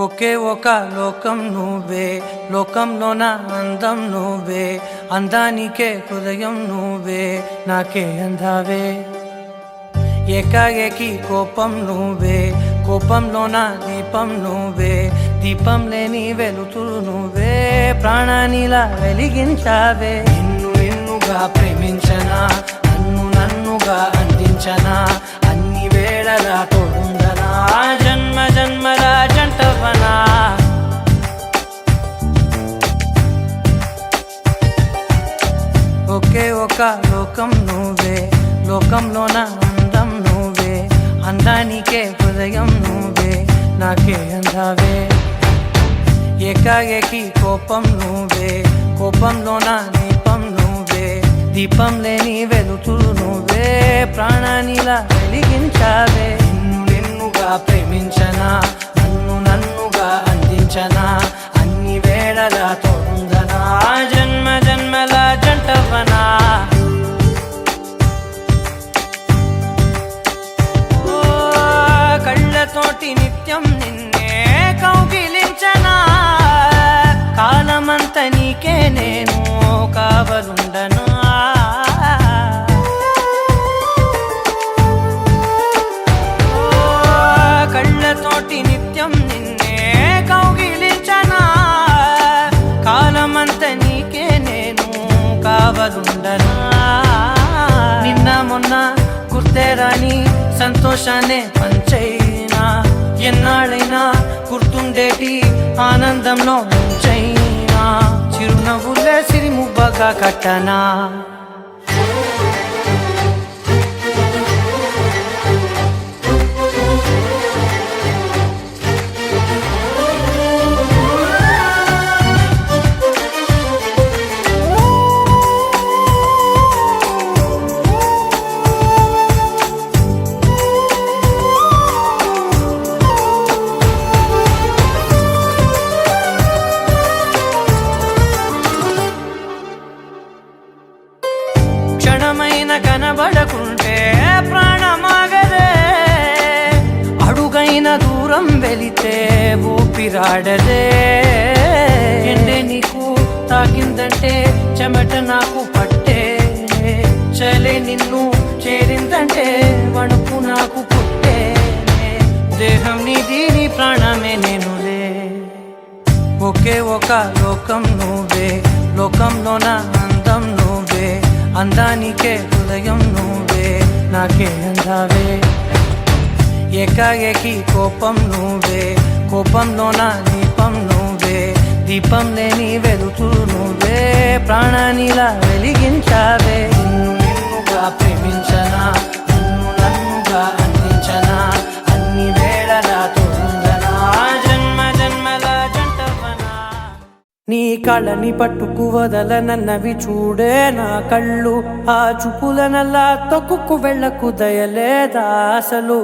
ఒకే ఒక లోకం నువ్వే, లోకంలోన అందం నువ్వే, అందానికే హృదయం నువ్వే, నాకే అందావే. ఏకాఏకి కోపం నువ్వే, కోపంలోన దీపం నువ్వే, దీపం లేని వెలుతురు నువ్వే, ప్రాణానిలా వెలిగించావే. నిన్నుగా ప్రేమించనా, నన్నుగా అందించనా, అన్ని వేళలా తోడుందనా, జన్మ జన్మల జంటవనా. ఒకే ఒక లోకం నువ్వే, లోకంలోన అందం నువ్వే, అందానికే హృదయం నువ్వే, నాకే అందావే. ఏకాఏకి కోపం నువ్వే, కోపంలోన దీపం నువ్వే, దీపం లేని వెలుతురు నువ్వే, ప్రాణానిలా వెలిగించావే. నిన్నుగా ప్రేమించనా, నన్నుగా అందించనా, అన్ని వేళలా తోడుందనా, జన్మ జన్మల జంటవనా. కళ్ళతోటి నిత్యం నిన్నే కౌగిలించనా, కాలమంత నీకే నేను కావలుండనా. కళ్ళతోటి నిత్యం నిన్నే కౌగిలించనా, కాలమంత నీకే నేను కావలుండనా. నిన్న మొన్న గుర్తేరాని సంతోషాన్ని పంచైనా, ఎన్నాళ్ళైనా గుర్తుండేటి ఆనందంలో ముంచైనా, చిరునవ్వులే సిరిముబ్బగా కట్టనా. క్షణమైన కనబడకుంటే ప్రాణమాగదే, అడుగైన దూరం వెళితే ఊపిరాడదే. ఎండే నీకు తాకిందంటే చెమట నాకు పట్టే, చలే నిన్ను చేరిందంటే వణుకు నాకు పుట్టే, దేహం నీది నీ ప్రాణమే నేనులే. ఒకే ఒక లోకం నువ్వే, లోకంలోన అందం నువ్వే, అందానికే హృదయం నువ్వే, నాకే అందావే. ఏకాఏకి కోపం నువ్వే, కోపంలోన దీపం నువ్వే, దీపం లేని వెలుతురు నువ్వే, ప్రాణానిలా వెలిగించావే. నిన్నుగా ప్రేమించనా, నన్నుగా అందించనా, అన్ని వేళలా తోడుందనా, జన్మ జన్మల జంటవనా. నీ కళ్ళని పట్టుకు వదలనన్నవి చూడే నా కళ్ళు, ఆ చూపులనల్లా తొక్కుకు వెళ్ళకు దయలేదా అసలు.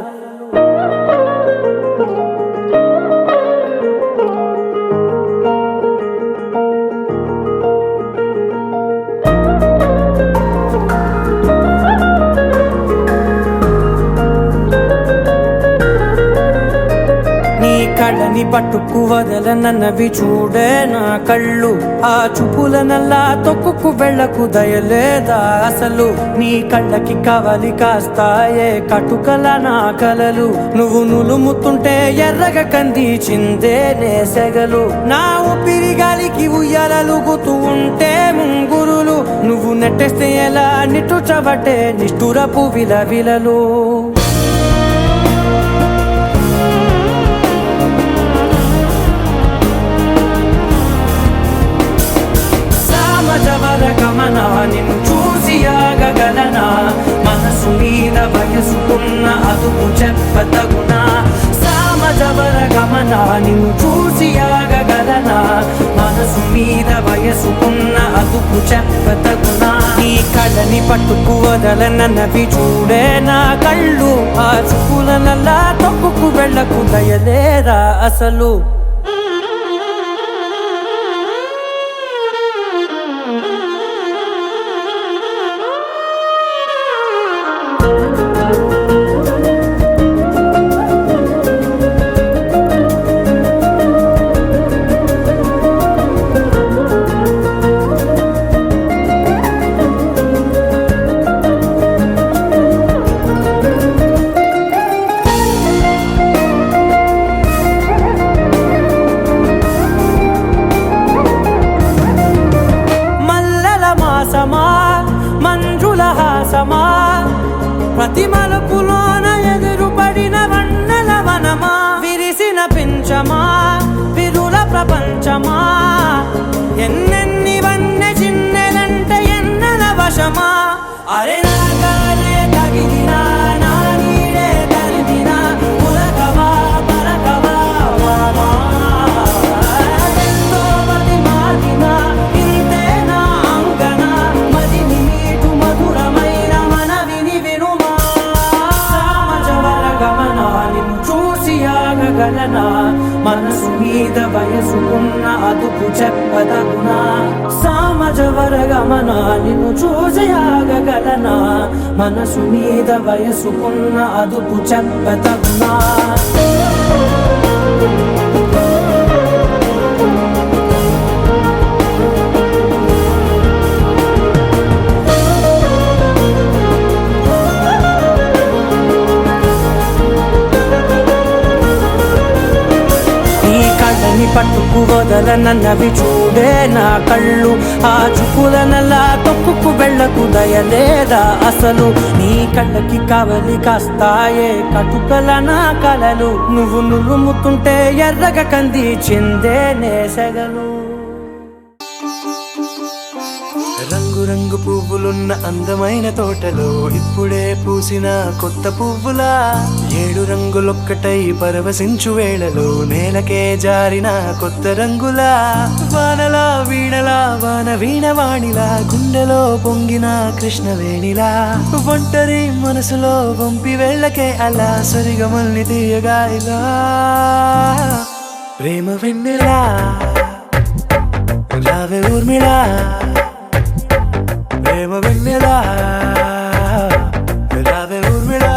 కళ్ళని పట్టుకు వదలనన్నవి చూడే నా కళ్ళు, ఆ చూపులనల్లా తొక్కుకు వెళ్ళకు దయలేదా అసలు. నీ కళ్ళకి కవలి కాస్తాయే కటుకల నా కలలు, నువ్వు నులుముతుంటే ఎర్రగా కంది చిందే నేసెగలు. నా ఊపిరి గాలికి ఉయ్యాలలుగుతూ ఉంటే ముంగురులు, నువ్వు నెట్టేస్తే ఎలా నిట్టుచబట్టే నిష్ఠురపు విలవిలలు. గమనా నిన్ను చూసి ఆగగలనా, మనసు మీద వయసుకున్న అదుపు చెప్పతగునా. సామజవర గమనా నిన్ను చూసి ఆగగలనా, మనసు మీద వయసుకున్న అదుపు చెప్పతగునా. నీ కళ్ళని పట్టుకు వదలనన్నవి చూడే నా కళ్ళు, ఆ చూపులనల్లా తొక్కుకు వెళ్ళకు దయలేరా అసలు. కొంచెమా విరుల ప్రపంచమా ఎన్నెన్ని వన్నె చిన్నెలంటే ఎన్నెల వశమా అరే నా గాలే తగిలినా నా నీడే తరిమినా పులకవా పలకవా మామా ఎంతో మతి మాటినా ఇంతే నా అంగన మదిని మీటు మధురమైన మనవిని వినుమా సామజవర గమనా నిన్ను చూసి ఆగగలనా మనసు మీద వయసుకున్న అదుపు చెప్పదగునా సామజవర గమనా నిన్ను చూసి ఆగగలనా మనసు మీద వయసుకున్న అదుపు చెప్పదగునా పట్టుకు వదలనన్నవి చూడే నా కళ్ళు ఆ చుకులనలా తొక్కుకు వెళ్ళకు దయలేదా అసలు నీ కళ్ళకి కవలి కాస్తాయే కటుకల నా కలలు నువ్వు నులుముతుంటే ఎర్రగ కంది చిందే నేసగలు రంగురంగు పువ్వులున్న అందమైన తోటలో ఇప్పుడే పూసిన కొత్త పువ్వులా 7 రంగులొక్కటై పరవశించు వేళలో నేలకే జారిన కొత్త రంగులా వానలా వీణలా వాన వీణవాణిలా గుండెలో పొంగిన కృష్ణవేణిలా ఒంటరి మనసులో వంపి వెళ్ళకే అలా సరిగమల్ని తీయగా ఇలా ప్రేమ వెన్నెలా రావే ఊర్మిళా ప్రేమ వెన్నెలా రావే ఊర్మిళా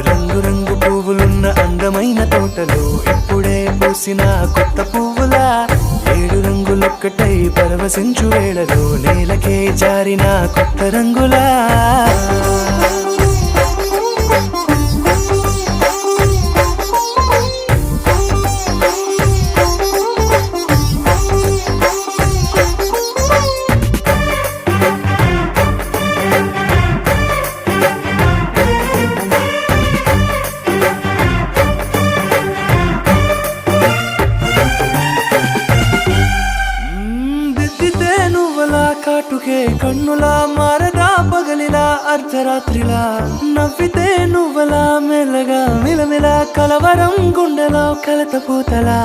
రంగు రంగు పువ్వులున్న అందమైన తోటలో ఇప్పుడే పూసిన కొత్త పువ్వులా 7 రంగులొక్కటై పరవశించు వేళలో నేలకే జారిన కొత్త రంగులా కాటుకే కన్నులా మారదా పగలిలా అర్ధరాత్రిలా నవ్వితే నువ్వలా మెల్లగా మిలమిలా కలవరం గుండెలో కలతపోతలా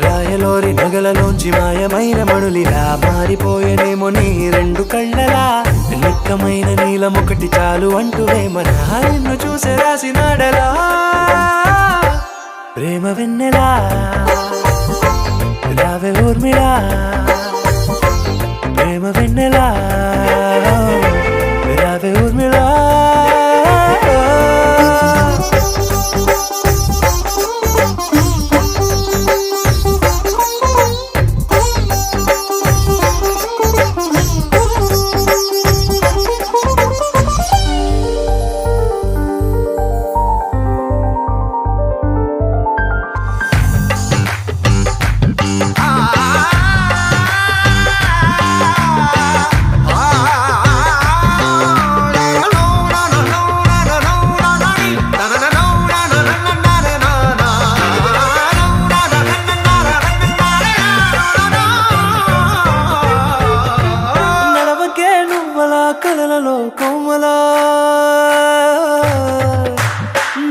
రాయలోరి నగలలోంచి మాయమైన మణులిలా మారిపోయేనేమో నీ 2 కళ్ళలా నిక్కమైన నీలమొకటి చాలు అంటూ వేమనా నిన్ను చూసే రాసినాడలా ప్రేమ వెన్నెలా రావే ఊర్మిళా ప్రేమ వెన్నెలా రావే ఊర్మిళా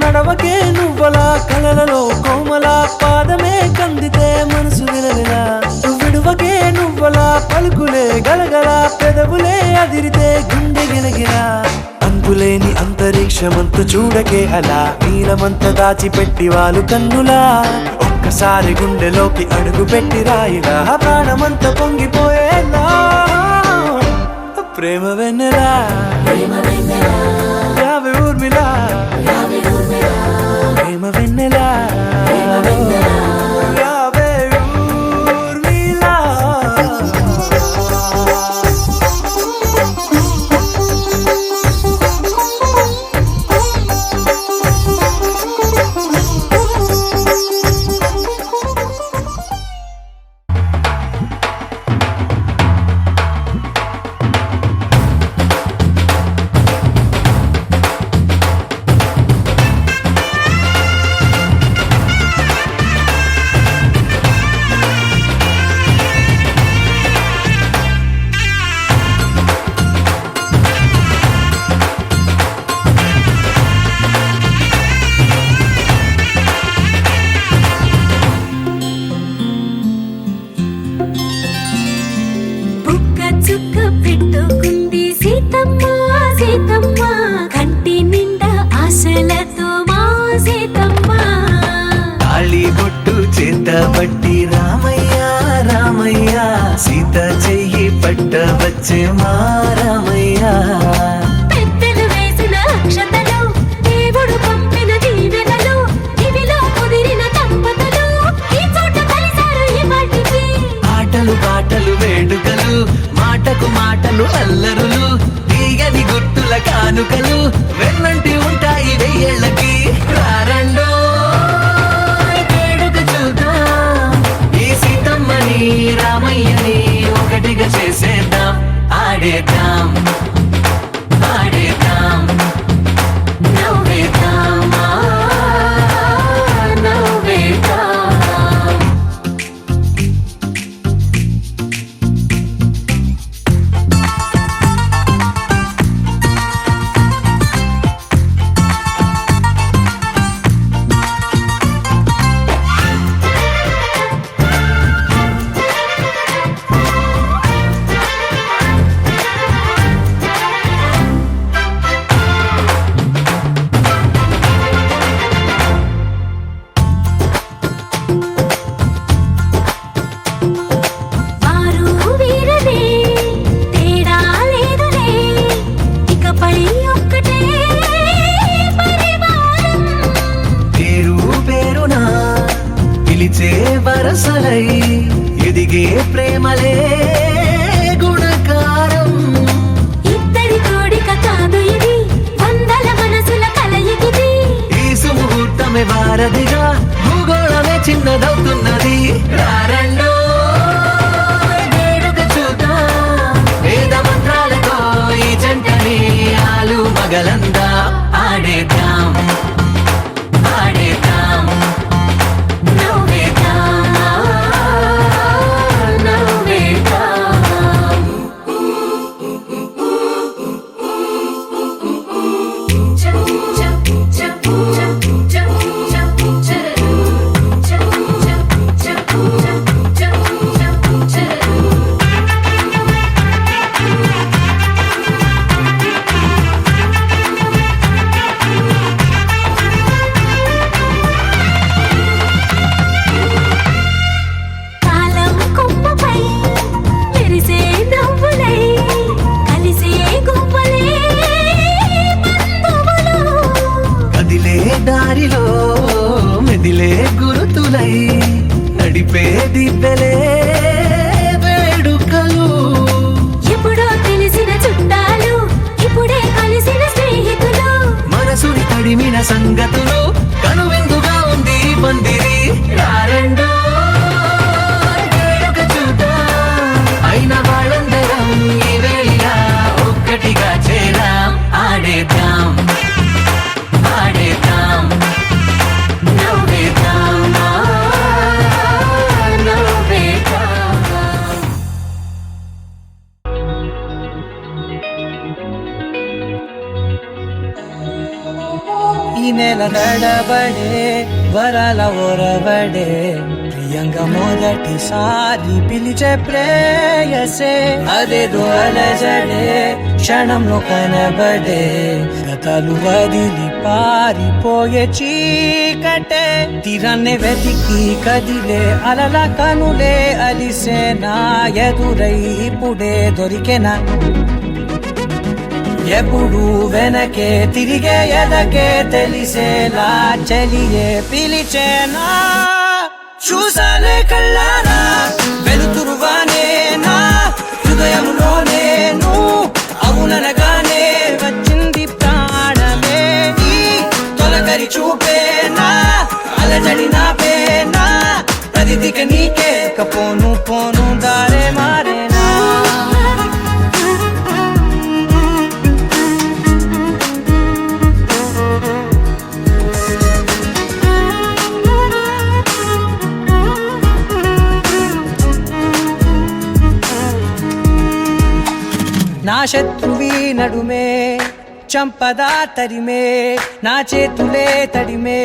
నడవకే నువ్వలా కలలలో కోమలా పాదమే కందితే మనసు విలవిలా విడువకే నువ్వలా పలుకులే గలగల పెదవులే అదిరితే గుండె గిలగిలా అంతులేని అంతరిక్షమంత చూడకే అలా నీలమంత దాచిపెట్టి వాళ్ళు కన్నులా ఒక్కసారి గుండెలోకి అడుగు పెట్టి రాయిలా ప్రాణమంత పొంగిపోయేలా ప్రేమ వెన్నెలా రావే ఊర్మిళా ప్రేమ వెన్నెలా రావే ఊర్మిళా పట్టబట్టి రామయ్య రామయ్య సీత చెయ్యి పట్టవచ్చే మా రామయ్య పెద్దలు వేసిన అక్షతలు దేవుడు పంపిన దీవెనలు ఇవిలో కుదిరిన దంపతులు ఈ చోట కలిసారు ఇవాటికి ఆటలు పాటలు వేడుకలు మాటకు మాటలు అల్లరులు తీయని గుర్తుల కానుకలు వెన్నంటి ఉంటాయి వెయ్యేళ్ళకి రారండో వేడుక చూద్దాం ఈ సీతమ్మని రామయ్యని ఒకటిగా చేసేద్దాం ఆడేద్దాం ఆడేద్దాం నవ్వేద్దాం నవ్వేద్దాం వారు వీరనే తేడా లేదులే ఇకపై ఒక్కటే పరివారం పేరు పేరునా పిలిచే వరసలై ఎదిగే ప్రేమలే గుణకారం ఇద్దరి కోడిక కాదు ఇది వందల మనసుల కలయికిది ఈ సుముహూర్తమే వారధిగా భూగోళమే చిన్నదవుతున్నది రారండో వేడుక చూద్దాం వేద మంత్రాలతో ఈ జంటని ఆలు మగలందా ఆడేద్దాం ఆడేద్దాం నవ్వేద్దాం నవ్వేద్దాం కాలం కొమ్మపై మెరిసే నవ్వులై కలిసే గువ్వలే బంధువులు కదిలే దారిలో మెదిలే గురుతులై నడిపే దిబ్బెలే వేడుకలు ఎప్పుడో తెలిసిన చుట్టాలు ఇప్పుడే కలిసిన స్నేహితులు మనసుని తడిమిన సంగతులు కనువిందుగా ఉంది ఈ పందిరి రారండో వేడుక చూద్దాం అయిన వాళ్ళందరం ఈ వేళ ఒక్కటిగా చేరాం ఆడేద్దాం ఆడేద్దాం నవ్వేద్దాం నవ్వేద్దాం ఈ నెల నడబడే వరాల ఒరబడే ప్రియంగా మొదటిసారి పిలిచే ప్రేయసే అదేదో అలజడే క్షణంలో కనబడే గతాలు వదిలి పారిపోయే చీకటే తీరాన్ని వెతికి కదిలే అలల కనులే అలిసే నా ఎదురై ఇప్పుడే దొరికెనా ఎప్పుడు వెనకే తిరిగే ఎదకే తెలిసేలా చెలియే పిలిచేనా చూసాలే కళ్ళారా వెలుతురువానే నా హృదయంలో నేను అవుననగానే వచ్చింది ప్రాణమే నీ తొలకరి చూపేనా అలజడి నా పేనా ప్రతిదిక నీకే పోను పోను దారే మారేనా నా శత్రువి నడుమే చంపదా తరిమే నా చేతులే తడిమే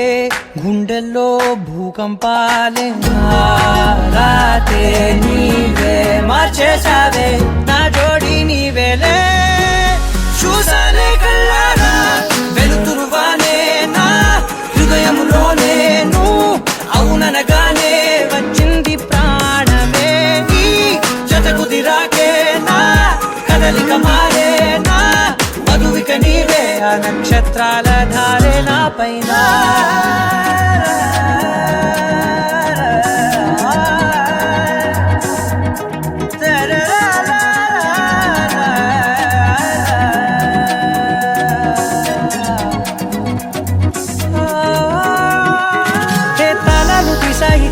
గుండెల్లో భూకంపాలే రాతే నీవే మార్చేసావే నా జోడి నీవేలే చూసానే కళ్ళారా వెలుతురువానే నా హృదయంలో నేను అవుననగానే నక్షత్రాల ధారే నా పైన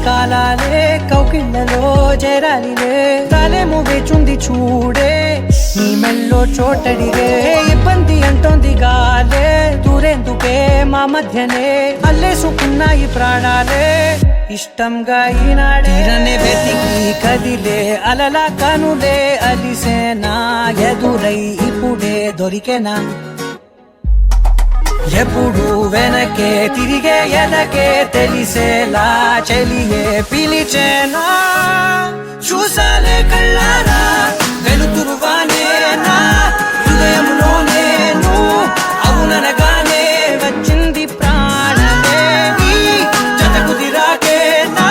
కాలాలే కౌకిళ్ళలో చేరాలిలే కాలేమో వేచుంది చూడే నీ మెల్లో చోటడిగే ఇబ్బంది అంటోంది గాలే దూరేందుకే మా మధ్యనే అల్లేసుకున్నాయి ప్రాణాలే ఇష్టంగా ఈనాడే వెతికి కదిలే అలలా కనులే అలిసేనా ఎదురై ఇప్పుడే దొరికేనా ఎప్పుడు వెనకే తిరిగే ఎదకే తెలిసేలా చెలియే పిలిచేనా చూసాలే కళ్ళారా వెలుతురువానేనా హృదయంలోనే అవుననగానే వచ్చింది ప్రాణమే నీ జత కుదిరాకేనా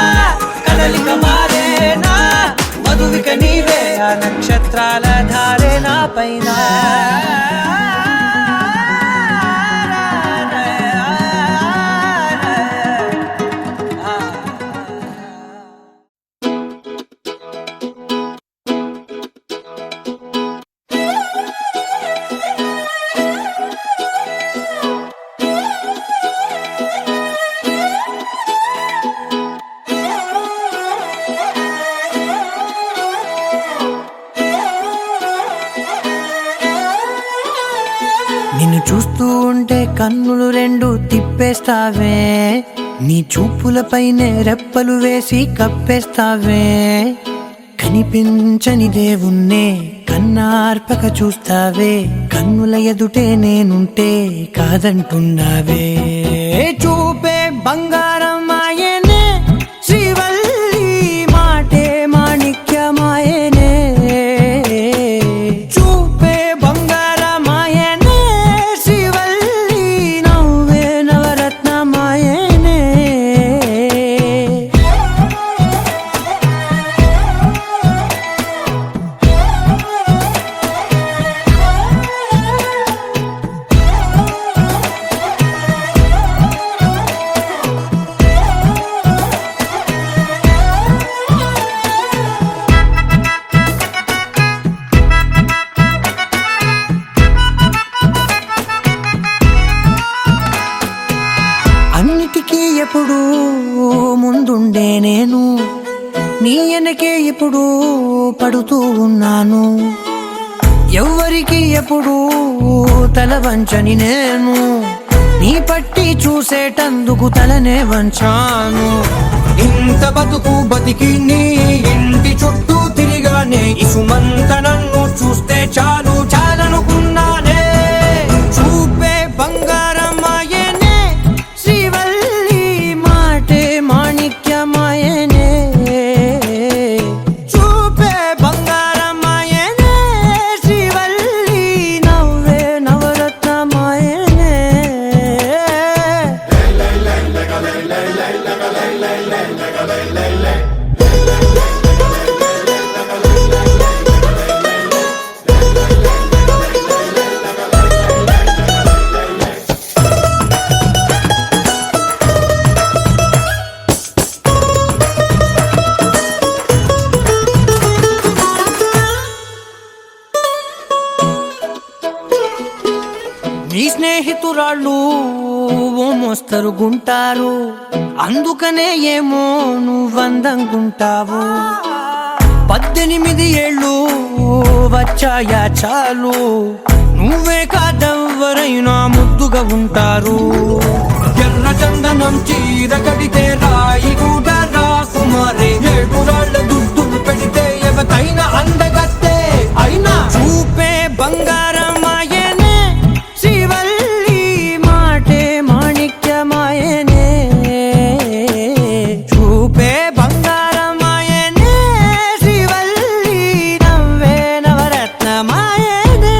కదలిక మారేనా మధువిక నీవే ఆ నక్షత్రాల ధారే నా పైన నిన్ను చూస్తూ ఉంటే కన్నులు రెండు తిప్పేస్తావే నీ చూపులపైనే రెప్పలు వేసి కప్పేస్తావే కనిపించని దేవుణ్ణే కన్నార్పక చూస్తావే కన్నుల ఎదుటే నేనుంటే కాదంటున్నావే చూపే బంగారం ఆయనే శ్రీవల్లి మాటే మాణిక్యమాయనే చూపే బంగారమాయనే శ్రీవల్లి నవ్వే నవరత్నమాయనే అన్నిటికీ ఎప్పుడు ముందుండే నేను నీ వెనకే ఎప్పుడు పడుతూ ఉన్నాను ఎవ్వరికి ఎప్పుడు తల వంచని నేను నీ పట్టి చూసేటందుకు తలనే వంచాను ఇంత బతుకు బతికి నీ ఇంటి చుట్టూ తిరిగానే ఇసుమంత నన్ను చూస్తే చాలు చాలనుకున్నానే చూపే బంగారమాయనే శ్రీవల్లి మాటే మాణిక్యమాయనే చూపే బంగారమాయనే శ్రీవల్లి నవ్వే నవరత్నమాయనే నీ స్నేహితురాళ్ళు ఓ మోస్తరు గుంటారు అందుకనే ఏమో నువ్వందంగుంటావు 18 ఏళ్ళు వచ్చాయా చాలు నువ్వే కాదెవ్వరైనా ముద్దుగా ఉంటారు ఎర్ర చందనం చీర కడితే రాయి కూడా రాకుమారే 7 రాళ్ళ దుద్దులు పెడితే ఎవతైనా అందగత్తే అయినా చూపే బంగారమాయనే శ్రీవల్లి మాటే మాణిక్యమాయనే చూపే బంగారమాయనే శ్రీవల్లి నవ్వే నవరత్నమాయనే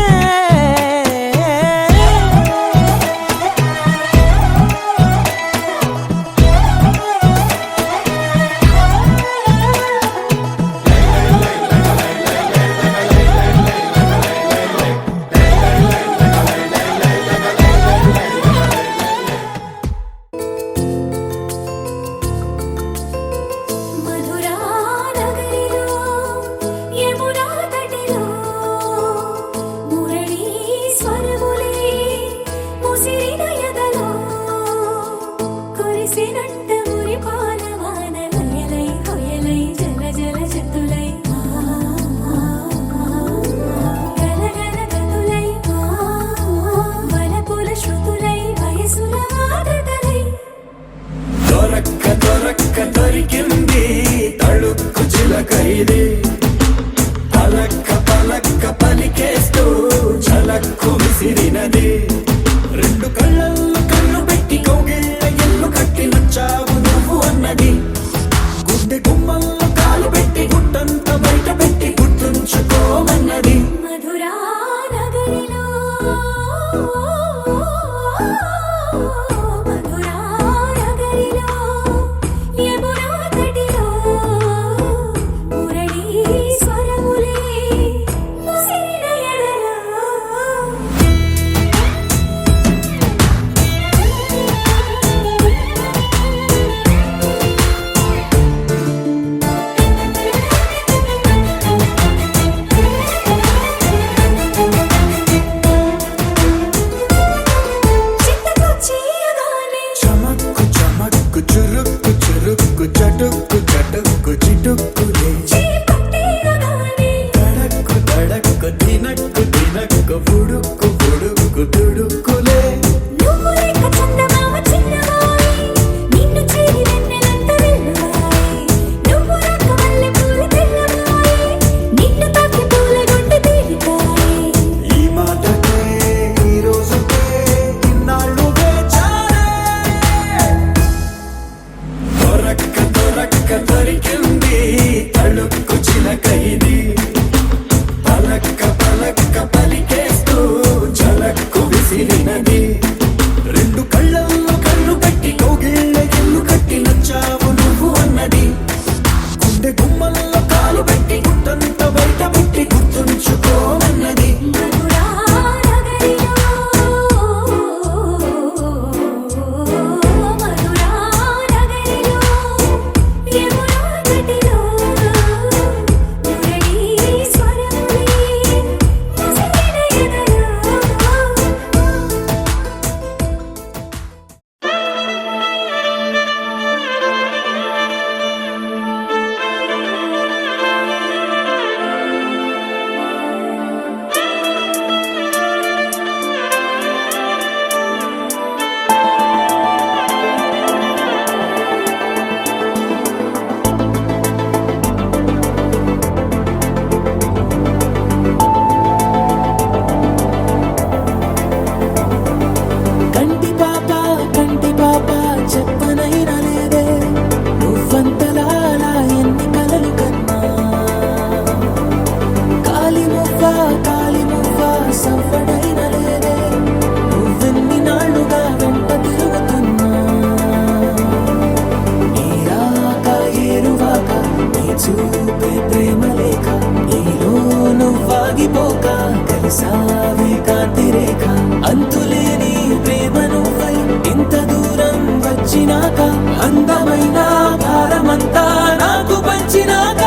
వేసావే కాంతి రేఖ అంతులేని ప్రేమ నువ్వై ఇంత దూరం వచ్చినాక అందమైన భారమంతా నాకు పంచినాక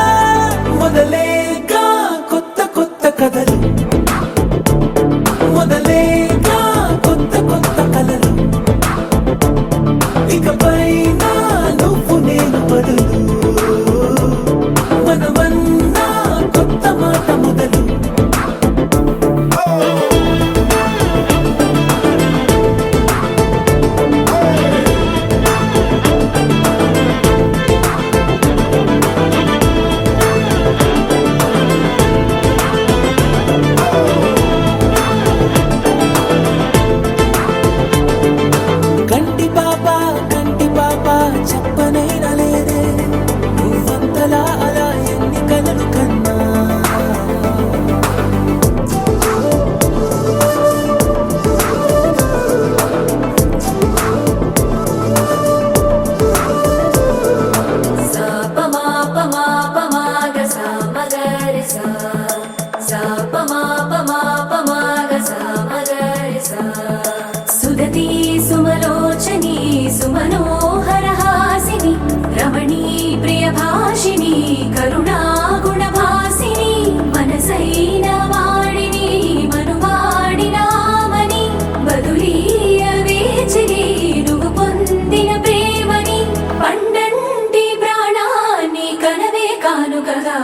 మొదలేక కొత్త కొత్త కథలు మొదలేక కొత్త కొత్త కలలు ఇకపైన నువ్వు నేను బదులు మనమన్నా కొత్త మాట మొదలు కంటి పాప చెప్పనైనా లేదే నువ్వంతలా అలా ఎన్ని కలలు కన్నా సుదతి సుమలోచని సుమనోహర హాసిని రమణీ ప్రియ భాషిని కరుణా గుణ భాసిని మనసైన వాడిని మనువాడినామని బదులీయ వేచిని నువ్వు పొందిన ప్రేమని పండంటి ప్రాణాన్ని కనవే కానుకగా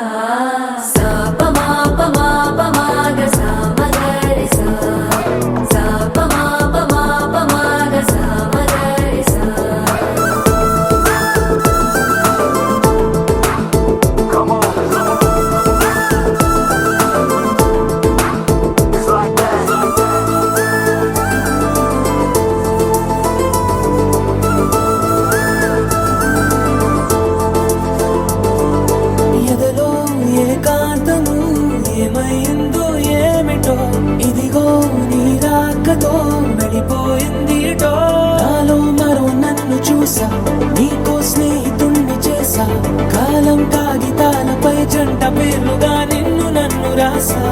ఎదలో ఏకాంతము ఏమైందో ఏమిటో ఇదిగో నీ రాకతో నడిపోయిందిటో నాలో మరో నన్ను చూసా నీకో స్నేహితుణ్ణి చేసా కాలం కాగితాలపై జంట పేర్లుగా నిన్ను నన్ను రాసా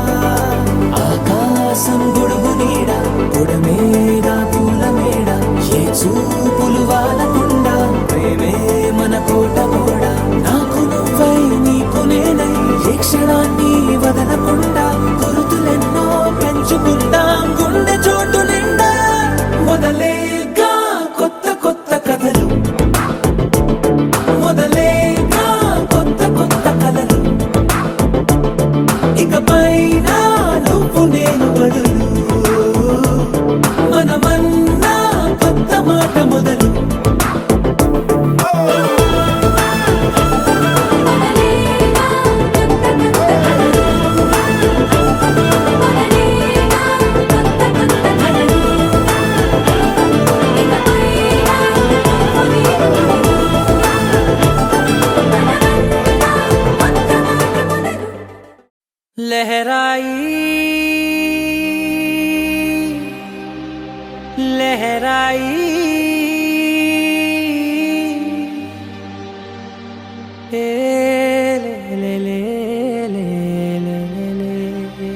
ఆకాశం గొడుగు నీడ గుడమేడ పూల మేడ ఏ చూపులు వాలకుండా ప్రేమే మన కోట కూడా నాకు నువ్వై నీకు నేనై ఏ క్షణాన్ని వదలకుండా గుర్తులెన్నో పెంచుకుందాం గుండె చోటు నిండా మొదలేక కొత్త కొత్త కథలు మొదలేక కొత్త కొత్త కలలు ఇకపైన నువ్వు నేను బదులు మనమన్నా కొత్త మాట మొదలు लहराई लहराई ए ले ले ले ले ले ले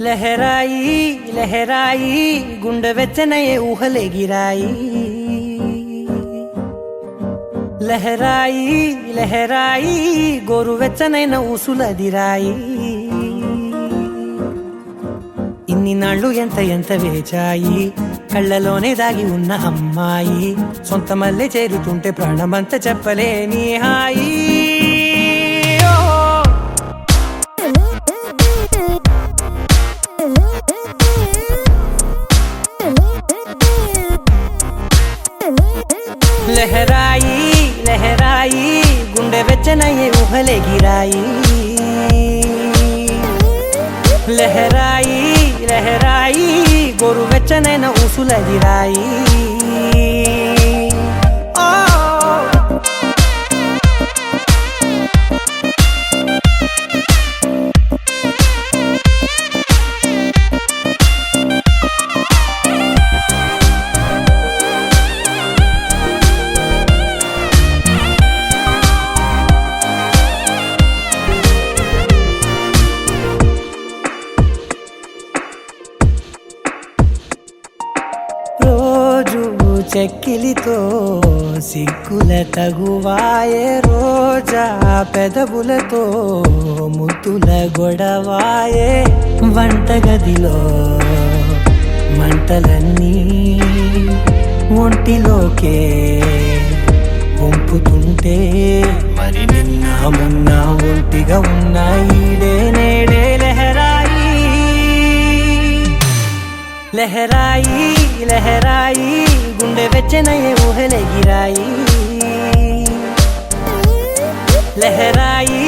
लहराई लहराई गुंड వెచ్చనయే ఊహలే గిరాయి లహరాయి లహరాయి గోరు వెచ్చనైన ఊసులదిరాయి ఇన్ని నాళ్ళు ఎంత ఎంత వేచాయి కళ్ళలోనే దాగి ఉన్న అమ్మాయి సొంత మల్లె చేరుతుంటే ప్రాణమంతా చెప్పలేని హాయి లహరాయి లహరాయి గుండె వెచ్చనయ్యే ఊహలే గిరాయి లహరాయి లహరాయి గోరు వెచ్చనైన ఊసులదిరాయి చెక్కిలితో సిగ్గుల తగువాయే రోజా పెదవులతో ముద్దుల గొడవాయే వంటగదిలో మంటలన్నీ ఒంటిలోకే వంపుతుంటే మరి నిన్న మొన్న ఒంటిగా ఉన్నాయి నేడే లహరాయి లహరాయి లహరాయి గుండె వెచ్చనయ్యే ఊహలెగిరాయి లహరాయి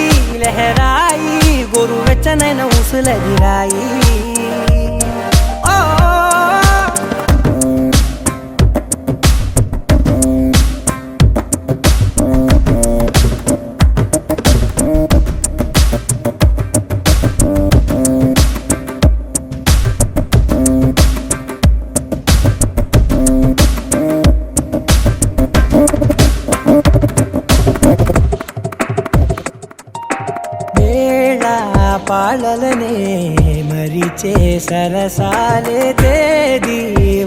లహరాయి గోరు వెచ్చనైన ఊసులెగిరాయి పాలలనే మరిచే సరసాలే తేదీ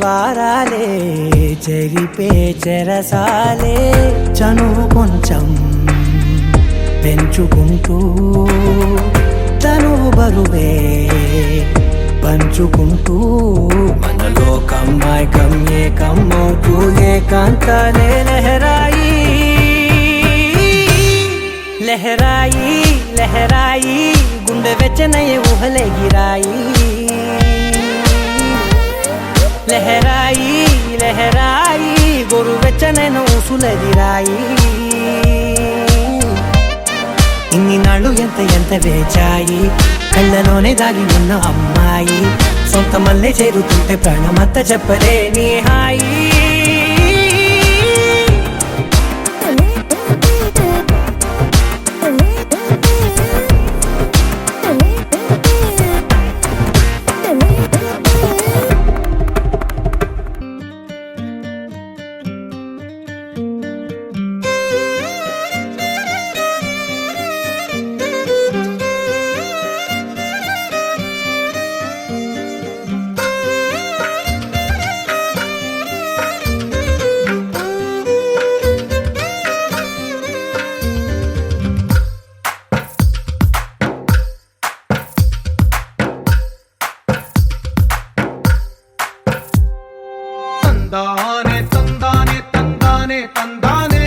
వారాలే చెరిపే చెరసాలే చనువు కొంచెం పెంచుకుంటూ తనువు బరువే పంచుకుంటూ మనలో కమ్మాయికం ఏకమవుతూ ఏకాంతాలే లహరాయి లహరాయి లహరాయి గుండె వెచ్చనయ్యే ఊహలెగిరాయి లహరాయి లహరాయి గోరు వెచ్చనైన ఊసులెగిరాయి ఇన్ని నాళ్ళు ఎంత వేచాయి కళ్ళలోనే దాగి ఉన్న అమ్మాయి సొంత మల్లె చేరుతుంటే ప్రాణమంత చెప్పలేని హాయి తందానే తందానే తందానే తందానే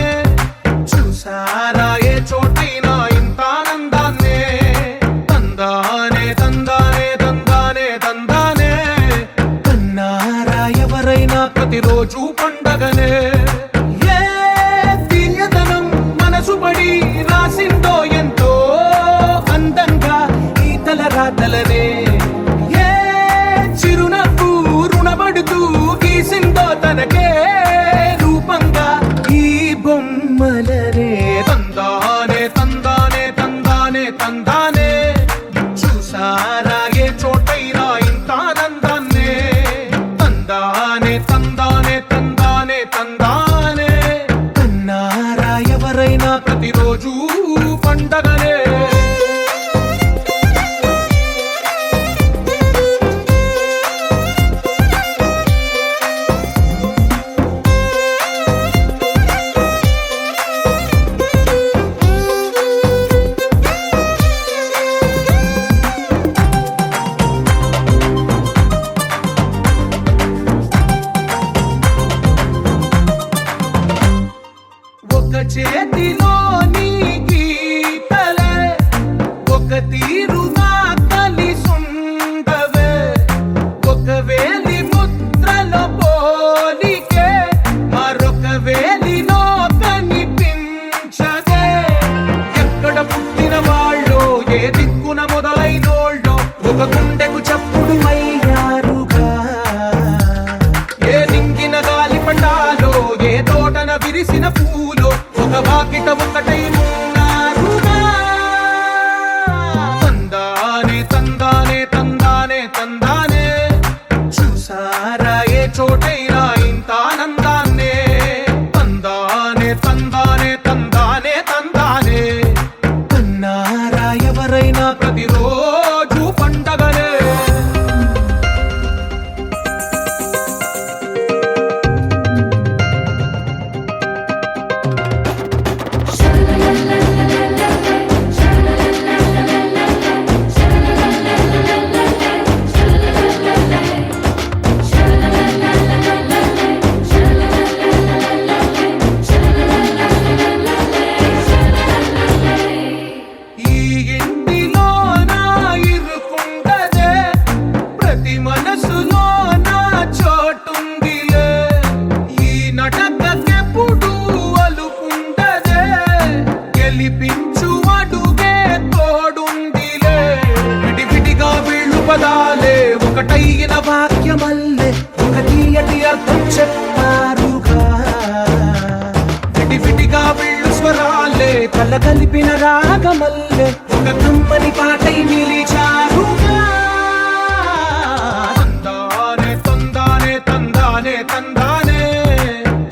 చూసారా ఏ చోటైనా ఇంత ఆనందాన్నే తందానే తందానే తందానే తందానే కన్నారా ఎవరైనా ప్రతిరోజు పండగనే ఏ తీయదనం మనసు పడి రాసిందో ఎంతో అందంగా ఈ తల రాతలనే ఏ చిరునవ్వు రుణపడుతూ గీసిందో తనకే రూపంగా ఈ బొమ్మలనే తందానే తందానే తందానే తందానే చూసారా ఏ చోటైనా ఇంత ఆనందాన్నే తందానే తందానే తందానే తందానే కన్నారా ఎవరైనా ప్రతిరోజు పండగనే చేతిలో నీ గీతలే ఒక తీరుగా కలిసుండవే ఒక వేలి ముద్రలో పోలికే మరొక వేలిలో కనిపించదే ఎక్కడ పుట్టిన వాళ్ళో ఏ దిక్కున మొదలైనోళ్ళో ఒక గుండెకు చప్పుడు అయ్యారుగా ఏ నింగిన గాలి పటాలో ఏ తోటన విరిసిన పూలో ఒక వాకిట ఒకటై ఉన్నారుగా తందానే తందానే తందానే తందానే చూసారా ఏ చోటైనా ఇంత ఆనందాన్నే తందానే తందానే తందానే తందానే కన్నారా ఎవరైనా ప్రతిరోజు పండగనే ఒకటైన వాక్యమల్లే ఒక తీయటి అర్థం చెప్పారుగా విడివిడిగా వెళ్ళు స్వరాలే కల కలిపిన రాగమల్లే ఒక కమ్మని పాటై నిలిచారుగా తందానే తందానే తందానే తందానే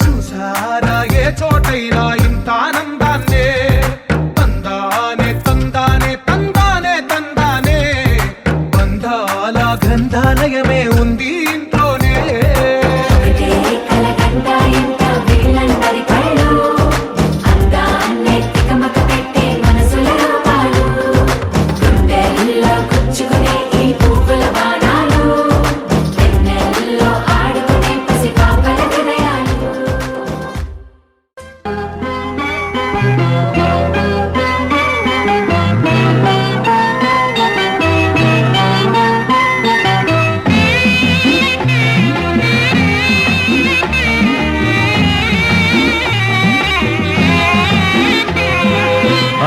చూసారా ఏ చోటైనా ఇంత ఆనందాన్నే తందానే తందానే తందానే తందానే బంధాల గ్రంథాలయమే ఉంది ఇంట్లోనే ఒకటే కలకండ ఎంత వీళ్ళందరి కళ్ళు అందాన్నే తికమక పెట్టే మనసుల రూపాలు గుండెల్లో గుచ్చుకునే ఈ పువ్వుల బాణాలు వెన్నెల్లో ఆడుకునే పసిపాపల హృదయాలు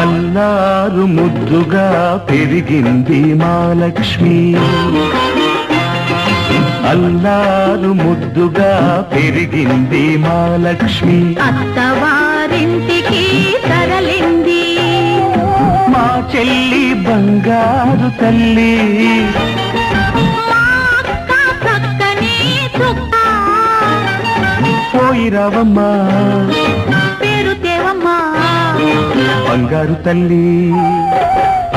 అల్లారు ముద్దుగా పెరిగింది మా లక్ష్మి అల్లారు ముద్దుగా పెరిగింది మా లక్ష్మి అత్తవారింటికి తరలింది మా చెల్లి బంగారు తల్లి మా అక్క చక్కని చుక్క పోయిరావమ్మా పేరు తేవమ్మా బంగారు తల్లి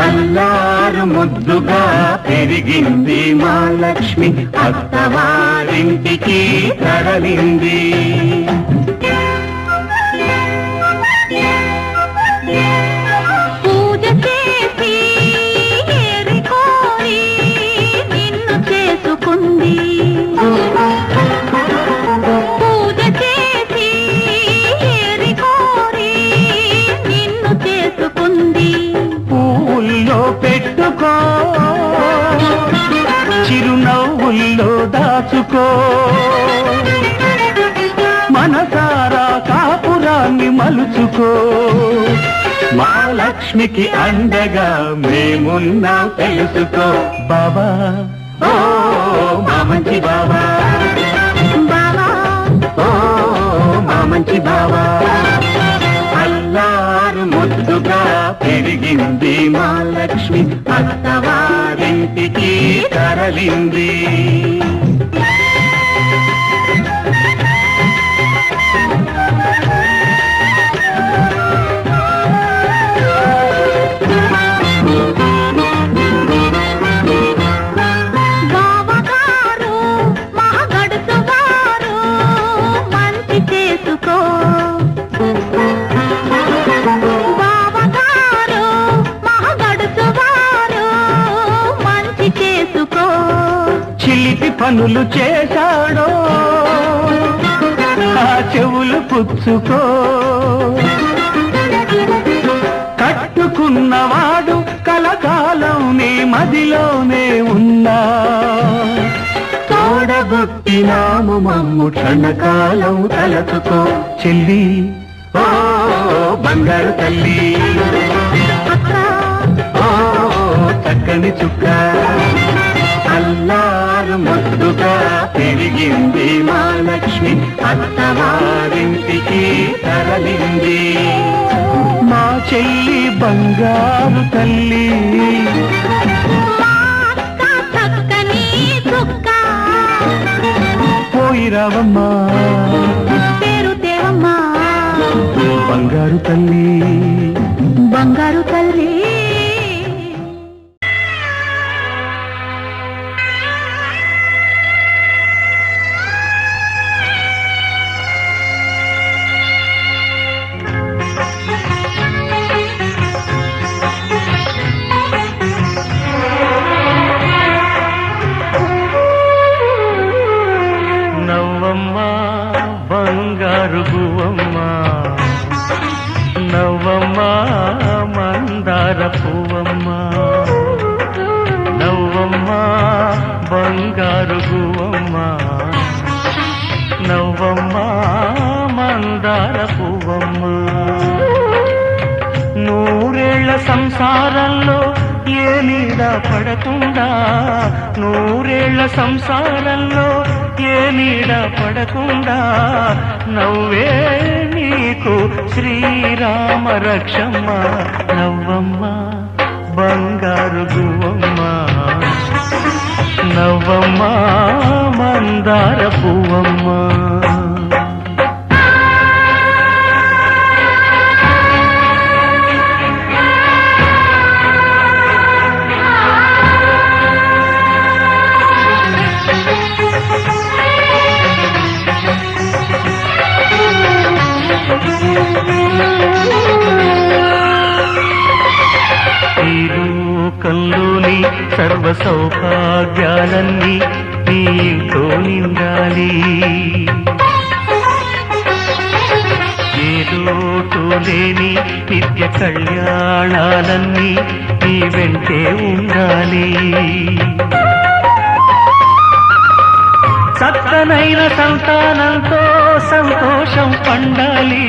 అల్లారు ముద్దుగా పెరిగింది మా లక్ష్మి అత్తవారింటికి తరలింది పూజ చేసి ఏరి కోరి నిన్ను చేసుకుంది పూజ చేసి ఏరి కోరి నిన్ను చేసుకుంది పువ్వుల్లో పెట్టుకో చిరునవ్వుల్లో దాచుకో మనసారా కాపురాన్ని మలుచుకో మా లక్ష్మికి అండగా మేమున్నా తెలుసుకో బాబా ఓ మా మంచి బాబా బావా ఓ మా మంచి బాబా అల్లారు ముద్దుగా పెరిగింది మా లక్ష్మి అత్తవారింటికి తరలింది బావగారు మా గడుసు గారు మంచి చేసుకో బావగారు మా గడుసు గారు మంచి చేసుకో చిలిపి పనులు చేశాడో ఆ చెవులు పుచ్చుకో కట్టుకున్నవాడు కలకాలం నీ మదిలోనే ఉన్నా తోడబుట్టినాము మమ్ము క్షణకాలం తలచుకో చెల్లి ఓ బంగారు తల్లి అక్క ఓ చక్కని చుక్క అల్లారు ముద్దుగా పెరిగింది మా లక్ష్మి అత్తవారింటికి తరలింది మా చెల్లి బంగారు తల్లి మా అక్క చక్కని చుక్క పోయిరావమ్మా పేరు తేవమ్మా బంగారు తల్లి బంగారు తల్లి నవ్వమ్మా బంగారు గువ్వమ్మా నవ్వమ్మా మందార పువ్వమ్మా నవ్వమ్మా బంగారు గువ్వమ్మా నవ్వమ్మా మందార పువ్వమ్మా నూరేళ్ల సంసారంలో ఏ నీడ పడకుండా నూరేళ్ల సంసారంలో ఏ నీడ పడకుండా నవ్వే నీకు శ్రీరామ రక్షమ్మ నవ్వమ్మ బంగారు గువ్వమ్మ నవ్వమ్మ మందార పువ్వమ్మ లోకంలోని సర్వ సౌభాగ్యాలన్నీ నీతో నిండాలి ఏ లోటు లేని నిత్య కళ్యాణాలన్నీ నీ వెంటే ఉండాలి చక్కనైన సంతానంతో సంతోషం పండాలి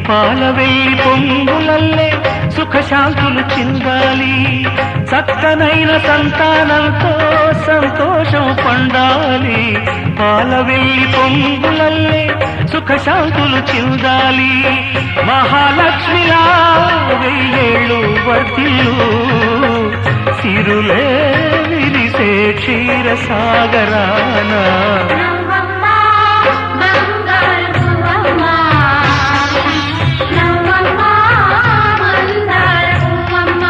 పాలవెల్లి పొంగులల్లే సుఖశాంతులు చిందాలి చక్కనైన సంతానంతో సంతోషం పండాలి పాలవెల్లి పొంగులల్లే సుఖశాంతులు చిందాలి మహాలక్ష్మిలా వెయ్యేళ్ళు వర్తిల్లు సిరులే విరిసే క్షీరసాగరాన నవ్వమ్మ బంగారు పువ్వమ్మ నవ్వమ్మ మందార పువ్వమ్మ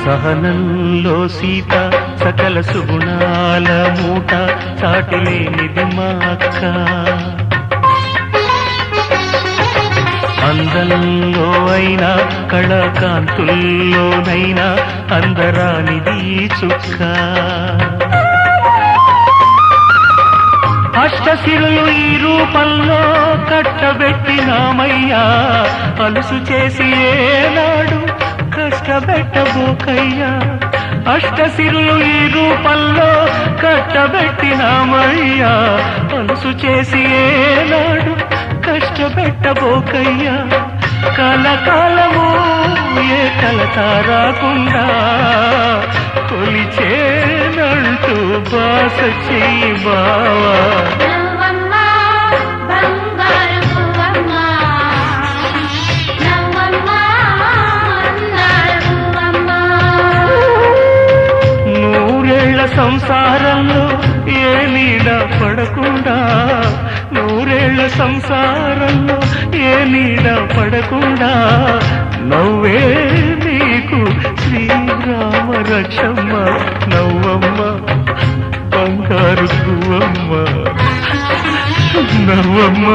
సహనంలో సీత సకల సుగుణాల మూట చాటిలేనిది మా అక్క అందంలో అయినా కళాకాంతుల్లోనైనా అందరానిది చుక్క అష్టశిరులు ఈ రూపంలో కట్టబెట్టినామయ్యా అలుసు చేసి ఏనాడు కష్టపెట్టబోకయ్యా అష్టశిరులు ఈ రూపంలో కట్టబెట్టినామయ్యా అలుసు చేసి ఏనాడు కష్టపెట్టబోకయ్యా కలకాలము ఏ కలత రాకుండా కొలిచేనంటూ బాస చెయ్యి బావా నవ్వమ్మ బంగారు పువ్వమ్మ నవ్వమ్మ మందార పువ్వమ్మ నూరేళ్ల సంసారంలో ఏ నీడ పడకుండా నూరేళ్ల సంసారంలో ఏ నీడ పడకుండా నవ్వే నీకు శ్రీరామ రక్షమ్మ నవ్వమ్మ బంగారు పువ్వమ్మ నవ్వమ్మ